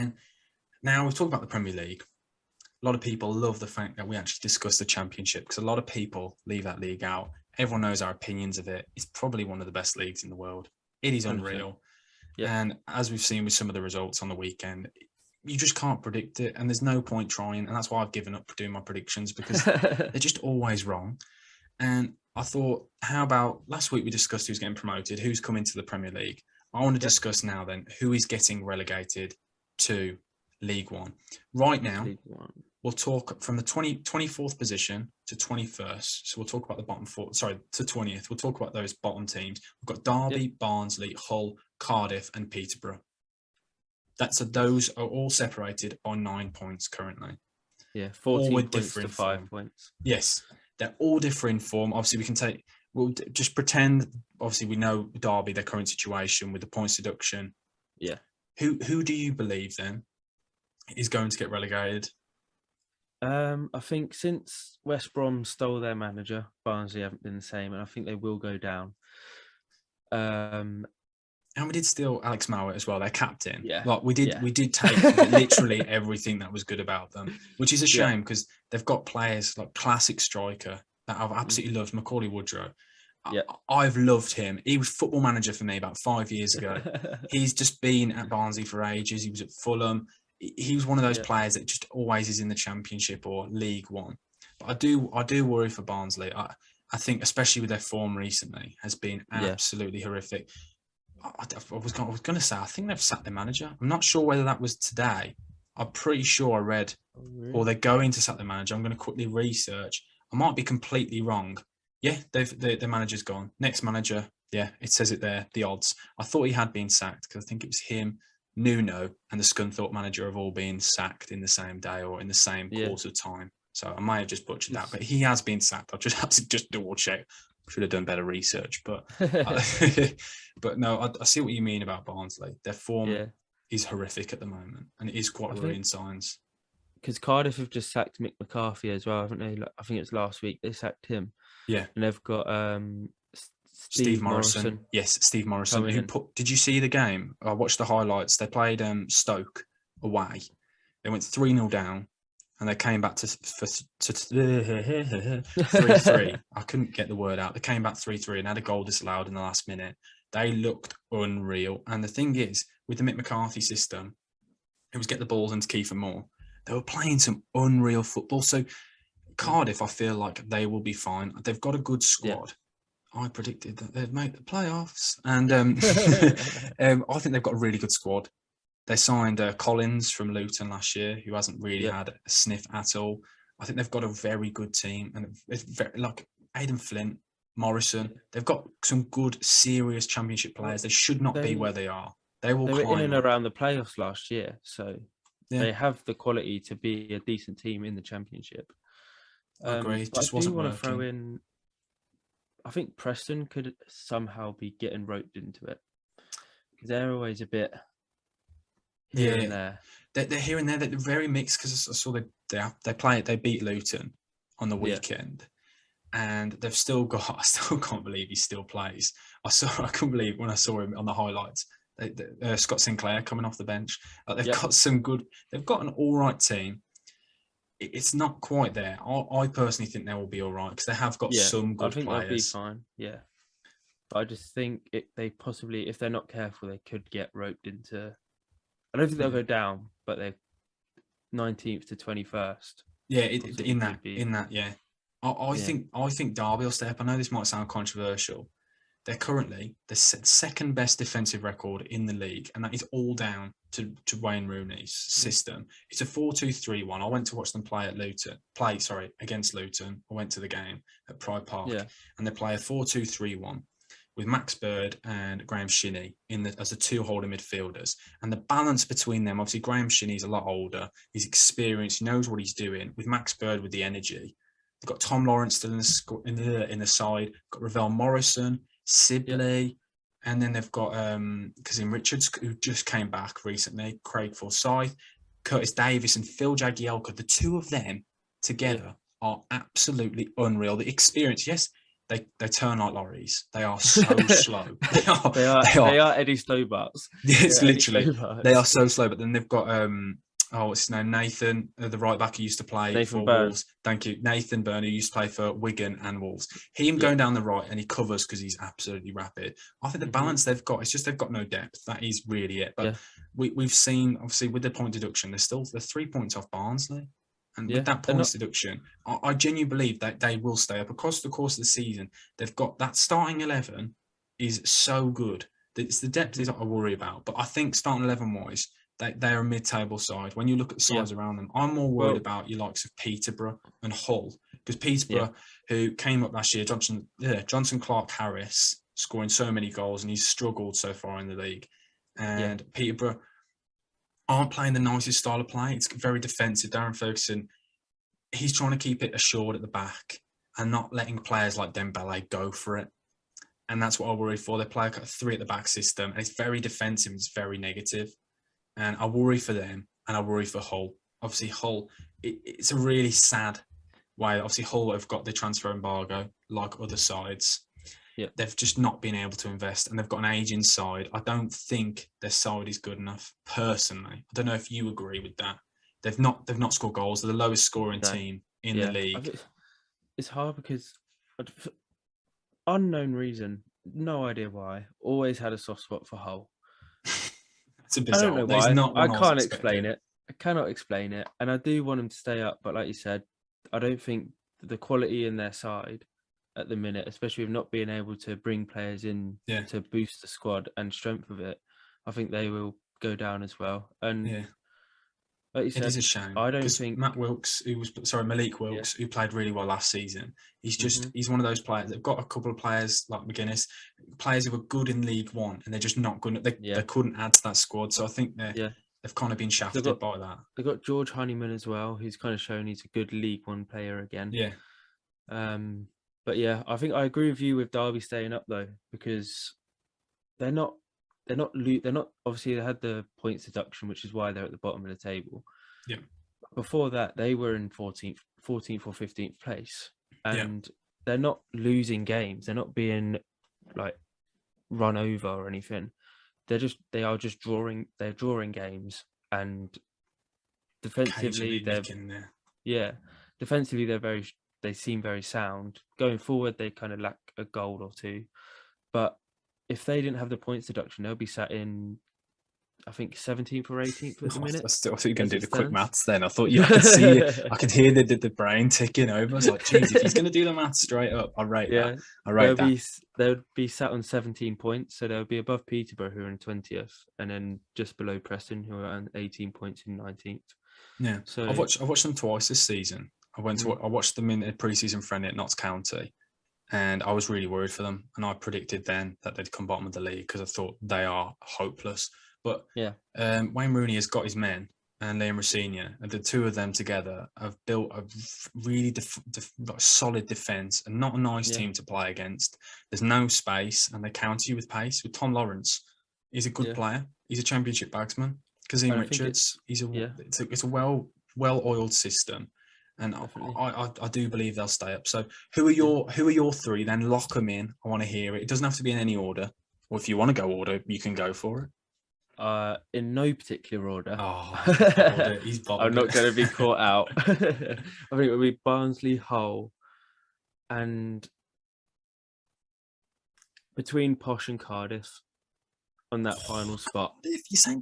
And now we've talked about the Premier League. A lot of people love the fact that we actually discuss the Championship, because a lot of people leave that league out. Everyone knows our opinions of it. It's probably one of the best leagues in the world. It is 100%. unreal. Yeah. And as we've seen with some of the results on the weekend, you just can't predict it. And there's no point trying. And that's why I've given up doing my predictions, because they're just always wrong. And I thought, how about last week we discussed who's getting promoted, who's coming to the Premier League. I want to discuss now then who is getting relegated to League One. Right now, League One. We'll talk from the 24th position to 21st. So we'll talk about the bottom four, to 20th. We'll talk about those bottom teams. We've got Derby, Barnsley, Hull, Cardiff and Peterborough. Those are all separated by 9 points currently. Yeah, 14 points to 5 points. Yes, they're all different form. Obviously, we'll just pretend, obviously we know Derby, their current situation with the points deduction. Yeah. Who do you believe then is going to get relegated? I think since West Brom stole their manager, Barnsley haven't been the same, and I think they will go down. And we did steal Alex Mowat as well, their captain. Yeah. Like we did take literally everything that was good about them, which is a shame because they've got players like classic striker that I've absolutely loved, Macaulay Woodrow. Yeah. I've loved him. He was football manager for me about 5 years ago. He's just been at Barnsley for ages. He was at Fulham. He was one of those players that just always is in the Championship or League One. But I do worry for Barnsley. I think, especially with their form recently, has been absolutely horrific. I was going to say, I think they've sacked their manager. I'm not sure whether that was today. I'm pretty sure I read, or they're going to sack their manager. I'm going to quickly research. I might be completely wrong. Yeah, their manager's gone. Next manager, yeah, it says it there, the odds. I thought he had been sacked because I think it was him, Nuno, and the Scunthorpe manager have all been sacked in the same day or in the same course of time. So I might have just butchered that, but he has been sacked. I've just had to double check. Should have done better research, but but no, I see what you mean about Barnsley. Their form is horrific at the moment, and it is quite worrying signs. Because Cardiff have just sacked Mick McCarthy as well, haven't they? I think it's last week they sacked him. Yeah, and they've got Steve Morrison. Yes, Steve Morrison. Did you see the game? I watched the highlights. They played Stoke away. They went 3-0 down, and they came back to 3-3. I couldn't get the word out. They came back 3-3 and had a goal disallowed in the last minute. They looked unreal. And the thing is, with the Mick McCarthy system, it was get the balls into Kiefer Moore. They were playing some unreal football. So Cardiff, I feel like they will be fine. They've got a good squad. I predicted that they'd make the playoffs. And I think they've got a really good squad. They signed Collins from Luton last year, who hasn't really had a sniff at all. I think they've got a very good team. And it's very, like Aidan Flint, Morrison, they've got some good, serious Championship players. They should not be where they are. They were in and around the playoffs last year. So they have the quality to be a decent team in the Championship. I agree. It just I wasn't want working. to throw in, I think Preston could somehow be getting roped into it. Because they're always a bit here and there. They're here and there. They're very mixed because I saw they beat Luton on the weekend. And they've still got, I still can't believe he still plays. I couldn't believe when I saw him on the highlights. Scott Sinclair coming off the bench. They've got they've got an all right team. It's not quite there. I personally think they will be all right because they have got some good players. I think they'll be fine, But I just think they possibly, if they're not careful, they could get roped into, I don't think they'll go down, but they're 19th to 21st. Yeah, in that. I think Derby will stay up. I know this might sound controversial. They're currently the second best defensive record in the league, and that is all down to Wayne Rooney's system. It's a 4-2-3-1. I went to watch them play against Luton. I went to the game at Pride Park, and they play a 4-2-3-1 with Max Bird and Graham Shinney as the two holding midfielders. And the balance between them, obviously Graham Shinney's a lot older, he's experienced, he knows what he's doing. With Max Bird with the energy, they've got Tom Lawrence still in the side, got Ravel Morrison, Sibley, and then they've got Kazim Richards, who just came back recently, Craig Forsyth, Curtis Davis, and Phil Jagielka. The two of them together are absolutely unreal. The experience, yes, they turn like lorries. They are so slow. They are Eddie Stobarts. It's Yeah, Eddie literally Stobarts. they are so slow. But then they've got what's his name? Nathan, the right back who used to play Nathan for Byrne. Wolves. Thank you, Nathan Byrne, who used to play for Wigan and Wolves. Him going down the right and he covers because he's absolutely rapid. I think the balance they've got, it's just they've got no depth. That is really it. But we've seen, obviously, with the point deduction, they're 3 points off Barnsley. And with that points deduction, I genuinely believe that they will stay up. Across the course of the season, they've got that starting 11 is so good. It's the depth is what I worry about. But I think starting 11-wise, they're a mid-table side. When you look at the sides around them, I'm more worried about your likes of Peterborough and Hull. Because Peterborough, who came up last year, Johnson Clark-Harris, scoring so many goals, and he's struggled so far in the league. And Peterborough aren't playing the nicest style of play. It's very defensive. Darren Ferguson, he's trying to keep it assured at the back and not letting players like Dembele go for it. And that's what I worry for. They play a 3 at the back system, and it's very defensive. It's very negative. And I worry for them, and I worry for Hull. Obviously, Hull, it's a really sad way. Obviously, Hull have got the transfer embargo, like other sides. Yeah. They've just not been able to invest, and they've got an aging side. I don't think their side is good enough, personally. I don't know if you agree with that. They've not scored goals. They're the lowest scoring team in the league. It's hard because, for unknown reason, no idea why, always had a soft spot for Hull. It's a bizarre. I don't know why. I can't explain it. I cannot explain it. And I do want them to stay up, but like you said, I don't think the quality in their side at the minute, especially with not being able to bring players in to boost the squad and strength of it, I think they will go down as well. And like you said, it is a shame. I don't think Malik Wilkes, who played really well last season, he's one of those players. They've got a couple of players like McGuinness, players who were good in League One, and they're just not good. They couldn't add to that squad, so I think they've kind of been shafted by that. They've got George Honeyman as well, who's kind of shown he's a good League One player again. Yeah. But yeah, I think I agree with you with Derby staying up though, because they're not obviously they had the points deduction, which is why they're at the bottom of the table. Yeah. Before that, they were in 14th or 15th place, and they're not losing games. They're not being like run over or anything. They are just drawing. They're drawing games, and defensively they seem very sound. Going forward, they kind of lack a goal or two. But if they didn't have the points deduction, they'll be sat in, I think, 17th or 18th at the minute. I thought you were going to do the quick maths then. I thought I could see it. I could hear the brain ticking over. I was like, geez, if he's going to do the maths straight up, I rate that. They'll be sat on 17 points. So they'll be above Peterborough, who are in 20th, and then just below Preston, who are on 18 points in 19th. Yeah. So I've watched them twice this season. I watched them in a pre-season friendly at Notts County, and I was really worried for them. And I predicted then that they'd come bottom of the league because I thought they are hopeless. But Wayne Rooney has got his men, and Liam Rosenior, and the two of them together have built a really solid defence and not a nice team to play against. There's no space, and they counter you with pace. With Tom Lawrence, he's a good player. He's a championship bagsman. Kazim Richards, it's a well-oiled system. And I do believe they'll stay up. So who are your 3? Then lock them in. I want to hear it. It doesn't have to be in any order. Or if you want to go order, you can go for it. In no particular order. He's I'm not going to be caught out. I think it'll be Barnsley, Hull, and between Posh and Cardiff on that final spot. If you're saying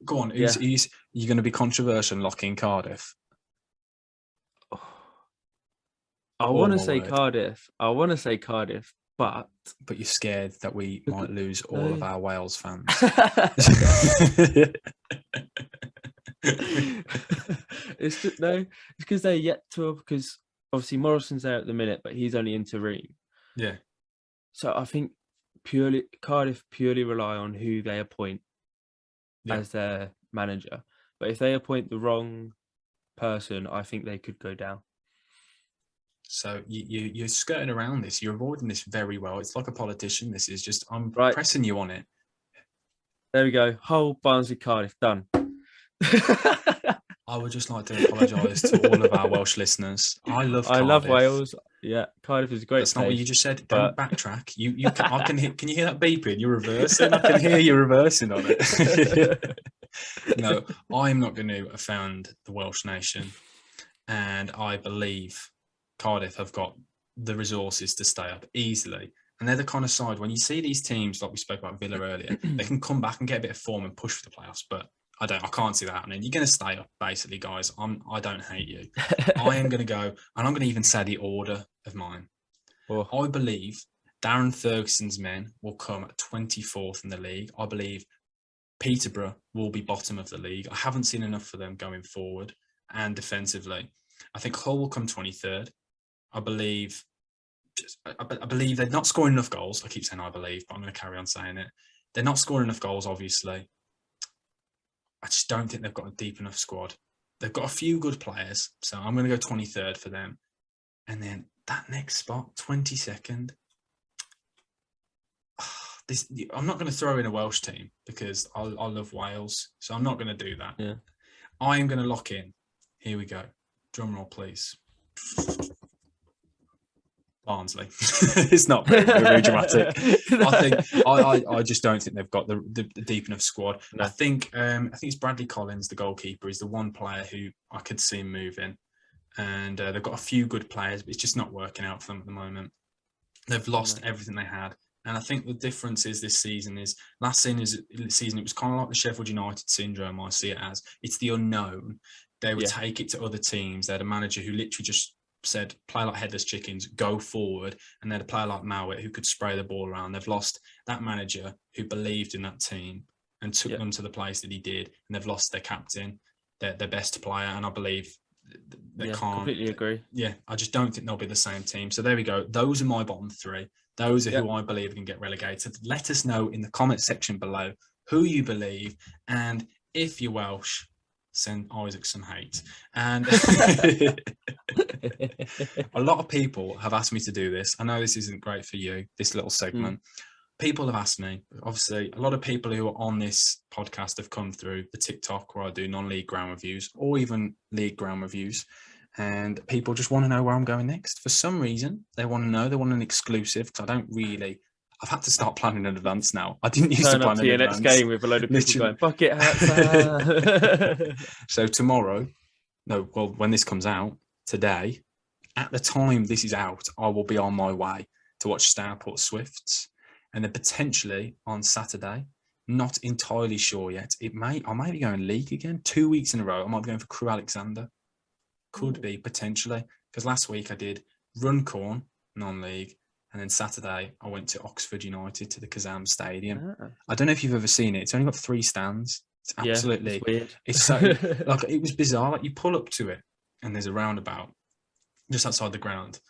go on, you're going to be controversial and lock in Cardiff. I want to say Cardiff, but you're scared that we might lose all of our Wales fans. It's because they're yet to, because obviously Morrison's there at the minute, but he's only interim. Yeah. So I think Cardiff purely rely on who they appoint as their manager. But if they appoint the wrong person, I think they could go down. So you're skirting around this. You're avoiding this very well. It's like a politician. This is just, I'm pressing you on it. There we go. Hull, Barnsley, Cardiff, done. I would just like to apologise to all of our Welsh listeners. I love Wales. Yeah, Cardiff is a great That's place. not what you just said. Don't backtrack. Can you hear that beeping? You're reversing. I can hear you reversing on it. No, I'm not going to offend the Welsh nation. And I believe Cardiff have got the resources to stay up easily. And they're the kind of side, when you see these teams, like we spoke about Villa earlier, they can come back and get a bit of form and push for the playoffs. But I can't see that happening. You're going to stay up, basically, guys. I don't hate you. I am going to go, and I'm going to even say the order of mine. Oh. I believe Darren Ferguson's men will come at 24th in the league. I believe Peterborough will be bottom of the league. I haven't seen enough for them going forward and defensively. I think Hull will come 23rd. I believe they're not scoring enough goals. I keep saying I believe, but I'm going to carry on saying it. They're not scoring enough goals, obviously. I just don't think they've got a deep enough squad. They've got a few good players, so I'm going to go 23rd for them. And then that next spot, 22nd. I'm not going to throw in a Welsh team because I love Wales, so I'm not going to do that. Yeah. I am going to lock in. Here we go. Drum roll, please. Barnsley. It's not very dramatic. I just don't think they've got the deep enough squad. No. I think it's Bradley Collins, the goalkeeper, is the one player who I could see moving, and they've got a few good players, but it's just not working out for them at the moment. They've lost everything they had, and I think the difference is this season is last season it was kind of like the Sheffield United syndrome. I see it as it's the unknown. They would take it to other teams. They had a manager who literally just said, play like headless chickens, go forward. And they had a player like Mowat who could spray the ball around. They've lost that manager who believed in that team and took them to the place that he did. And they've lost their captain, their best player. And I believe they can't. Completely agree. Yeah, I just don't think they'll be the same team. So there we go. Those are my bottom three. Those are who I believe can get relegated. Let us know in the comment section below who you believe. And if you're Welsh, send Isaac some hate. And a lot of people have asked me to do this. I know this isn't great for you, this little segment. People have asked me, obviously, a lot of people who are on this podcast have come through the TikTok where I do non-league ground reviews or even league ground reviews. And people just want to know where I'm going next. For some reason, they want to know. They want an exclusive because I've had to start planning in advance now. I didn't used to plan in advance. Turn up to your next game with a load of people going, bucket hats. So tomorrow, when this comes out, today, at the time this is out, I will be on my way to watch Stourport Swifts. And then potentially on Saturday, not entirely sure yet, I might be going league again. 2 weeks in a row, I might be going for Crewe Alexander. Could be, potentially. Because last week I did Runcorn, non-league. And then Saturday, I went to Oxford United to the Kazam Stadium. I don't know if you've ever seen it. It's only got 3 stands. It's absolutely it's weird. It's so like it was bizarre. Like you pull up to it, and there's a roundabout just outside the ground.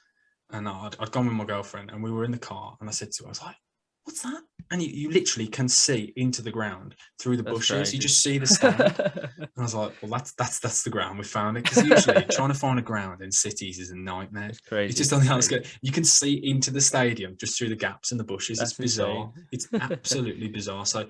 And I'd gone with my girlfriend, and we were in the car. And I said to her, I was like, "What's that?" And you literally can see into the ground through the bushes. Crazy. You just see the stand. And I was like, "Well, that's the ground. We found it." Because usually trying to find a ground in cities is a nightmare. It's crazy. It's just on the outskirts. You can see into the stadium just through the gaps in the bushes. It's bizarre. Insane. It's absolutely bizarre. So